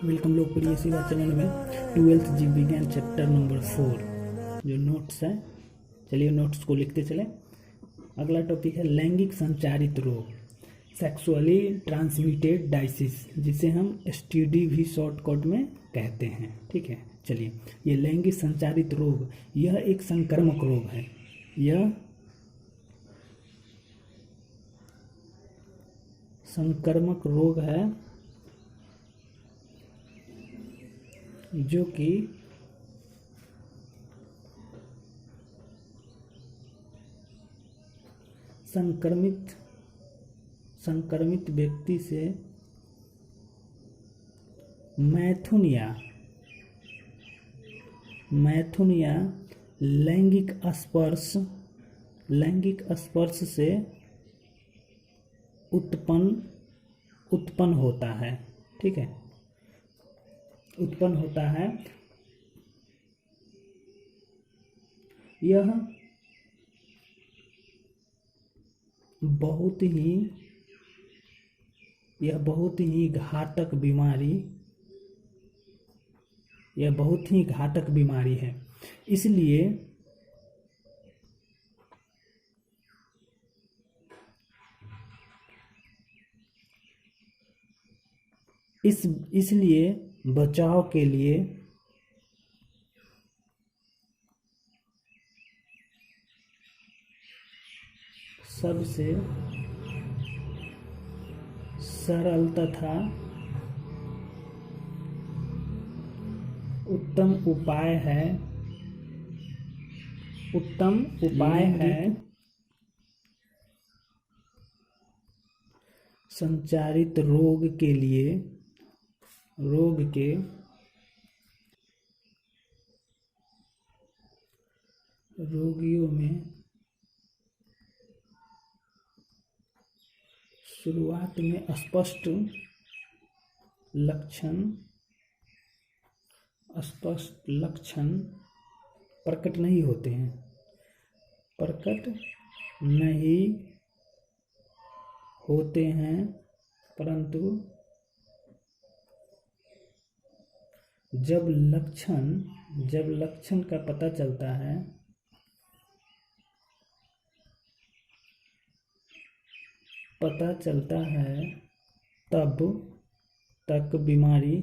Welcome लोकप्रिय सेवा channel में 12th जीव विज्ञान चैप्टर नंबर 4 जो नोट्स है। चलिए नोट्स को लिखते चलें। अगला टॉपिक है लैंगिक संचारित रोग, सेक्सुअली ट्रांसमिटेड डाइसिस, जिसे हम एसटीडी भी शॉर्टकट में कहते हैं। ठीक है, चलिए ये लैंगिक संचारित रोग यह एक संक्रामक रोग है। यह संक्रामक रोग है जो कि संक्रमित व्यक्ति से मैथुन या लैंगिक स्पर्श से उत्पन्न होता है। ठीक है, उत्पन्न होता है। यह बहुत ही घातक बीमारी है। इसलिए बचाव के लिए सबसे सरल तथा उत्तम उपाय है संचारित रोगियों में शुरुआत में स्पष्ट लक्षण प्रकट नहीं होते हैं, परंतु जब लक्षण का पता चलता है तब तक बीमारी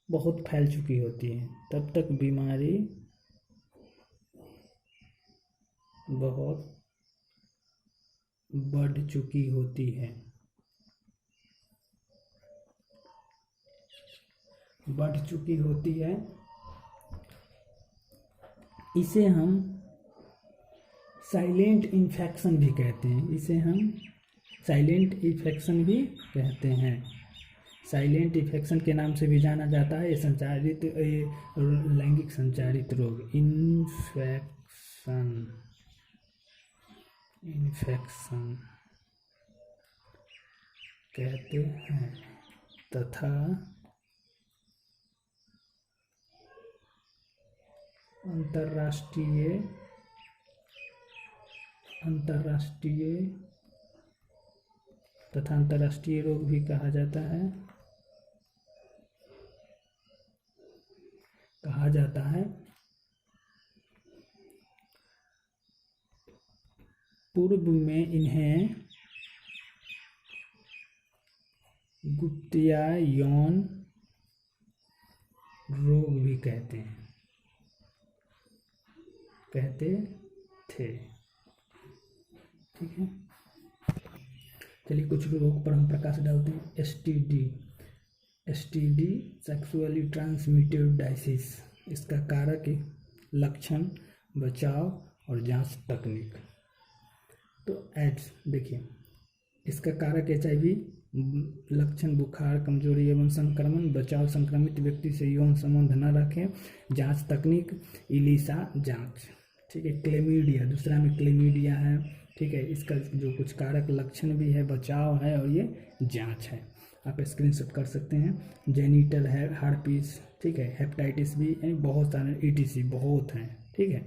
बहुत फैल चुकी होती है। तब तक बीमारी बहुत बढ़ चुकी होती है। इसे हम साइलेंट इन्फेक्शन भी कहते हैं। साइलेंट इन्फेक्शन के नाम से भी जाना जाता है। ये लैंगिक संचारित रोग इन्फेक्शन कहते हैं तथा अंतर्राष्ट्रीय रोग भी कहा जाता है। पूर्व में इन्हें गुप्तिया यौन रोग भी कहते थे। ठीक है, चलिए कुछ रोग पर हम प्रकाश डालते हैं। एसटीडी सेक्सुअली ट्रांसमिटेड डाइसिस, इसका कारक, लक्षण, बचाव और जांच तकनीक। तो एड्स देखिए, इसका कारक HIV, लक्षण बुखार, कमजोरी एवं संक्रमण, बचाव संक्रमित व्यक्ति से यौन संबंध न रखें, जांच तकनीक इलिसा जांच। ठीक है, क्लेमीडिया, दूसरा में क्लेमीडिया है। ठीक है, इसका जो कुछ कारक लक्षण भी है, बचाव है और ये जांच है। आप स्क्रीनशॉट कर सकते हैं। जेनिटल है, हार्पिस, ठीक है, हेपेटाइटिस बी, यानी बहुत सारे ETC बहुत हैं। ठीक है,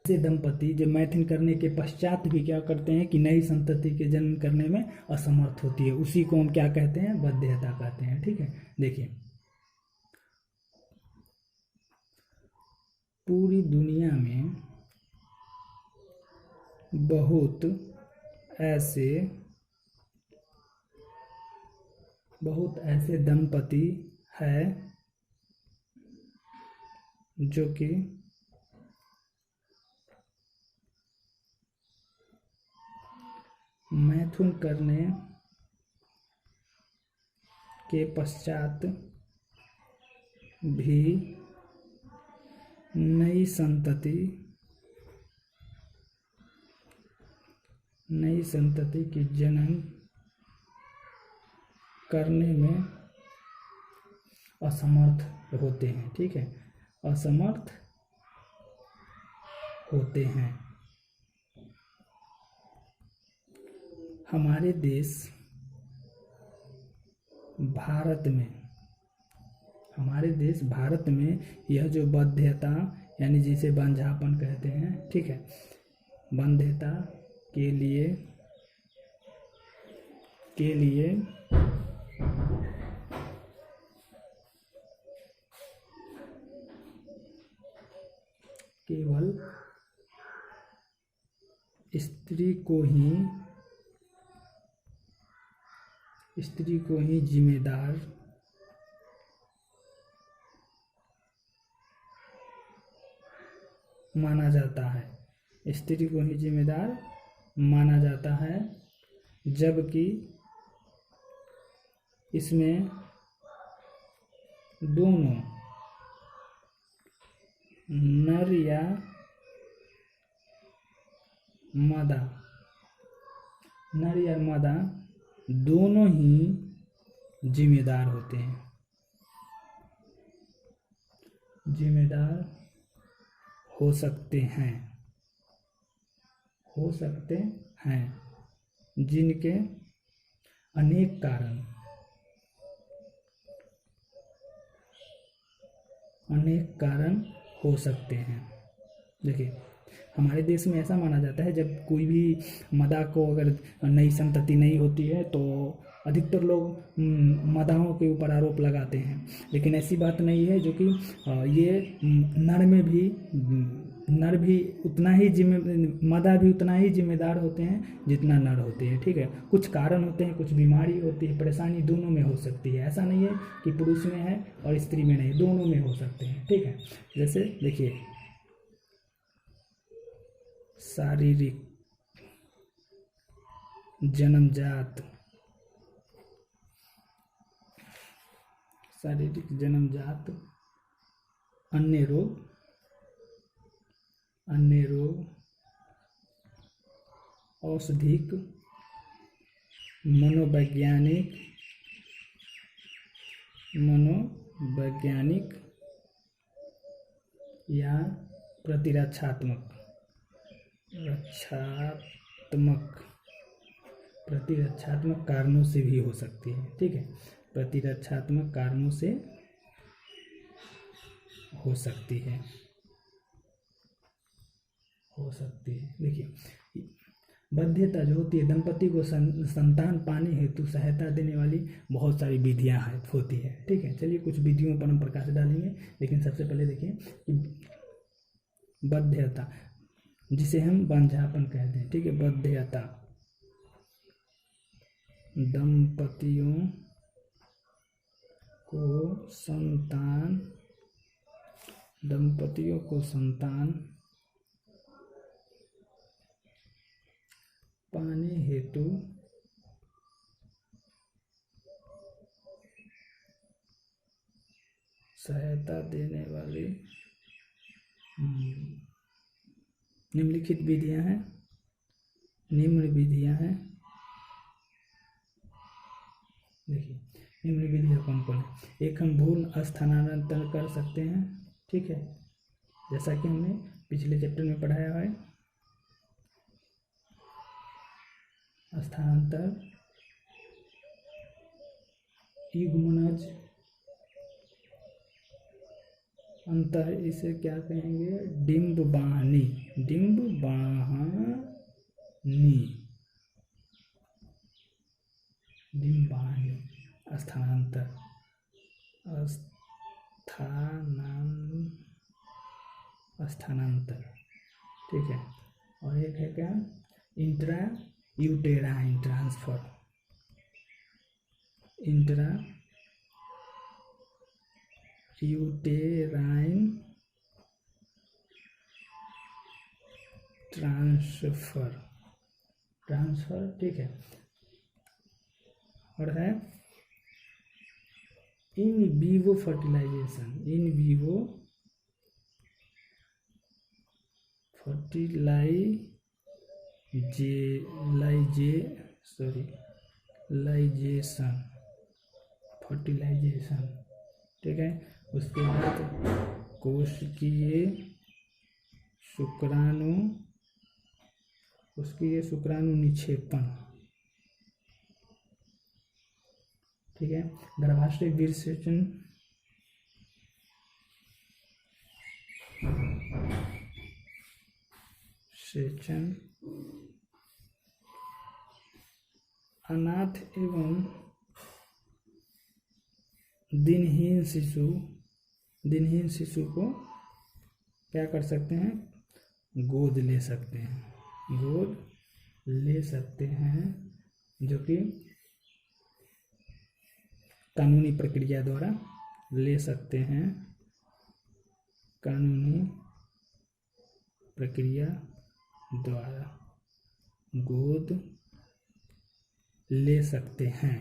ऐसे दंपति जो मैथुन करने के पश्चात भी क्या करते हैं कि नई संतति के जन्म करने में असमर्थ होती है, उसी को हम क्या कहते हैं, बध्यता कहते हैं। ठीक है, देखिए पूरी दुनिया में बहुत ऐसे दंपति है जो कि मैथुन करने के पश्चात भी नई संतति की जन्म करने में असमर्थ होते हैं। ठीक है, असमर्थ होते हैं। हमारे देश भारत में यह जो बध्यता यानी जिसे बंझापन कहते हैं, ठीक है, बंध्यता के लिए केवल स्त्री को ही जिम्मेदार माना जाता है, स्त्री को ही जिम्मेदार माना जाता है, जबकि इसमें दोनों नर या मादा दोनों ही जिम्मेदार होते हैं, हो सकते हैं, जिनके अनेक कारण हो सकते हैं। देखिए हमारे देश में ऐसा माना जाता है जब कोई भी मादा को अगर नई संतति नहीं होती है तो अधिकतर लोग मादाओं के ऊपर आरोप लगाते हैं, लेकिन ऐसी बात नहीं है, जो कि ये नर भी उतना ही मादा भी उतना ही जिम्मेदार होते हैं जितना नर होते हैं। ठीक है, कुछ कारण होते हैं, कुछ बीमारी होती है, परेशानी दोनों में हो सकती है, ऐसा नहीं है कि पुरुष में है और स्त्री में नहीं, दोनों में हो सकते हैं। ठीक है, जैसे देखिए शारीरिक जन्मजात अन्य रोग औषधिक मनोवैज्ञानिक या प्रतिरक्षात्मक कारणों से भी हो सकती है। ठीक है, प्रतिरक्षात्मक कारणों से हो सकती है। देखिए बध्यता जो होती है, दंपति को संतान पाने हेतु सहायता देने वाली बहुत सारी विधियां होती है। ठीक है, चलिए कुछ विधियों पर हम प्रकाश डालेंगे, लेकिन सबसे पहले देखिए बध्यता जिसे हम बंझापन कहते हैं। ठीक है, बध्यता दंपतियों को संतान पाने हेतु सहायता देने वाली निम्नलिखित विधियां हैं। देखिए निम्न विधियां कौन कौन है। एक, हम भ्रूण स्थानांतरण कर सकते हैं। ठीक है, जैसा कि हमने पिछले चैप्टर में पढ़ाया है, स्थानांतर युग्मनज अंतर, इसे क्या कहेंगे, डिम्बवाहिनी, डिम्बवाहिनी, स्थानांतर, स्थानांतर, ठीक है। और एक है क्या, intra uterine transfer, intra uterine transfer, ठीक है। और है इन विवो फर्टिलाइजेशन, फर्टिलाइजेशन, ठीक है। उसके बाद कोशिकीय शुक्राणु निक्षेपण, ठीक है। गर्भाशय विसर्जन, अनाथ एवं दिनहीन शिशु को क्या कर सकते हैं, गोद ले सकते हैं, जो कि कानूनी प्रक्रिया द्वारा ले सकते हैं, कानूनी प्रक्रिया द्वारा गोद ले सकते हैं,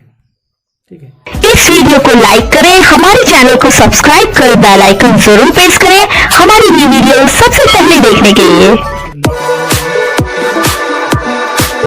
ठीक है। इस वीडियो को लाइक करें, हमारे चैनल को सब्सक्राइब कर बेल आइकन जरूर प्रेस करें हमारी न्यू वीडियो सबसे पहले देखने के लिए।